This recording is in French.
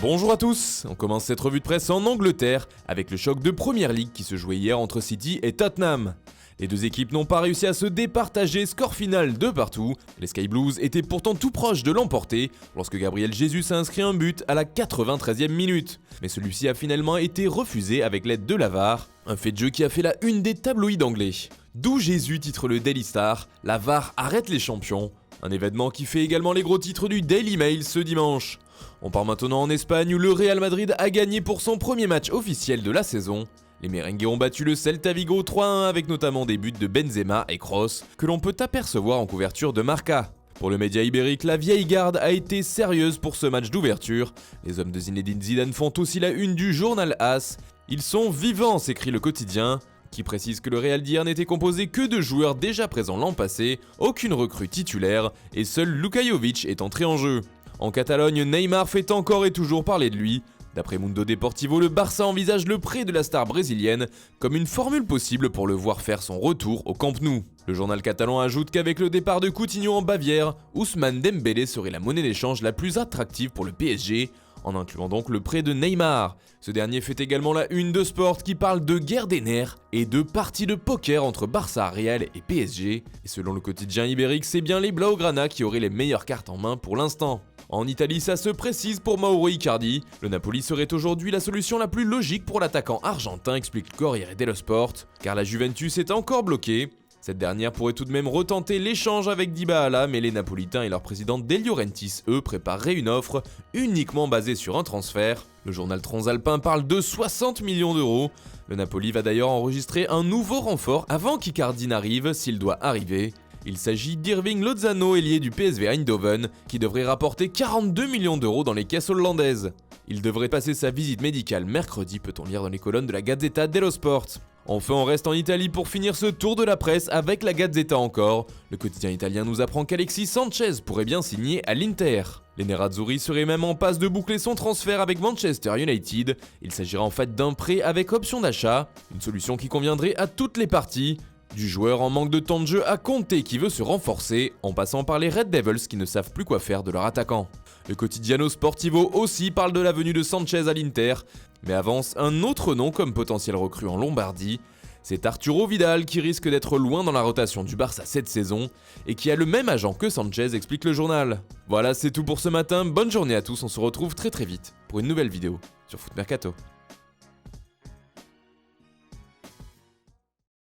Bonjour à tous, on commence cette revue de presse en Angleterre avec le choc de Premier League qui se jouait hier entre City et Tottenham. Les deux équipes n'ont pas réussi à se départager, score final de partout. Les Sky Blues étaient pourtant tout proches de l'emporter lorsque Gabriel Jesus a inscrit un but à la 93e minute. Mais celui-ci a finalement été refusé avec l'aide de la VAR, un fait de jeu qui a fait la une des tabloïds anglais. D'où Jesus titre le Daily Star, la VAR arrête les champions. Un événement qui fait également les gros titres du Daily Mail ce dimanche. On part maintenant en Espagne où le Real Madrid a gagné pour son premier match officiel de la saison. Les merengues ont battu le Celta Vigo 3-1 avec notamment des buts de Benzema et Kroos que l'on peut apercevoir en couverture de Marca. Pour le média ibérique, la vieille garde a été sérieuse pour ce match d'ouverture. Les hommes de Zinedine Zidane font aussi la une du journal AS. Ils sont vivants, s'écrit le quotidien, qui précise que le Real d'hier n'était composé que de joueurs déjà présents l'an passé, aucune recrue titulaire, et seul Luka Jovic est entré en jeu. En Catalogne, Neymar fait encore et toujours parler de lui. D'après Mundo Deportivo, le Barça envisage le prêt de la star brésilienne comme une formule possible pour le voir faire son retour au Camp Nou. Le journal catalan ajoute qu'avec le départ de Coutinho en Bavière, Ousmane Dembélé serait la monnaie d'échange la plus attractive pour le PSG, en incluant donc le prêt de Neymar. Ce dernier fait également la une de Sport qui parle de guerre des nerfs et de parties de poker entre Barça, Real et PSG. Et selon le quotidien ibérique, c'est bien les Blaugrana qui auraient les meilleures cartes en main pour l'instant. En Italie, ça se précise pour Mauro Icardi. Le Napoli serait aujourd'hui la solution la plus logique pour l'attaquant argentin, explique Corriere dello Sport, car la Juventus est encore bloquée. Cette dernière pourrait tout de même retenter l'échange avec Dybala, mais les Napolitains et leur président De Laurentiis, eux, prépareraient une offre uniquement basée sur un transfert. Le journal transalpin parle de 60 millions d'euros. Le Napoli va d'ailleurs enregistrer un nouveau renfort avant qu'Icardi n'arrive, s'il doit arriver. Il s'agit d'Irving Lozano, ailier du PSV Eindhoven, qui devrait rapporter 42 millions d'euros dans les caisses hollandaises. Il devrait passer sa visite médicale mercredi, peut-on lire dans les colonnes de la Gazzetta dello Sport. Enfin, on reste en Italie pour finir ce tour de la presse avec la Gazzetta encore. Le quotidien italien nous apprend qu'Alexis Sanchez pourrait bien signer à l'Inter. Les Nerazzurri seraient même en passe de boucler son transfert avec Manchester United. Il s'agira en fait d'un prêt avec option d'achat, une solution qui conviendrait à toutes les parties. Du joueur en manque de temps de jeu à Conte qui veut se renforcer, en passant par les Red Devils qui ne savent plus quoi faire de leur attaquant. Le Quotidiano Sportivo aussi parle de la venue de Sanchez à l'Inter, mais avance un autre nom comme potentiel recrue en Lombardie. C'est Arturo Vidal qui risque d'être loin dans la rotation du Barça cette saison et qui a le même agent que Sanchez, explique le journal. Voilà, c'est tout pour ce matin, bonne journée à tous, on se retrouve très vite pour une nouvelle vidéo sur Foot Mercato.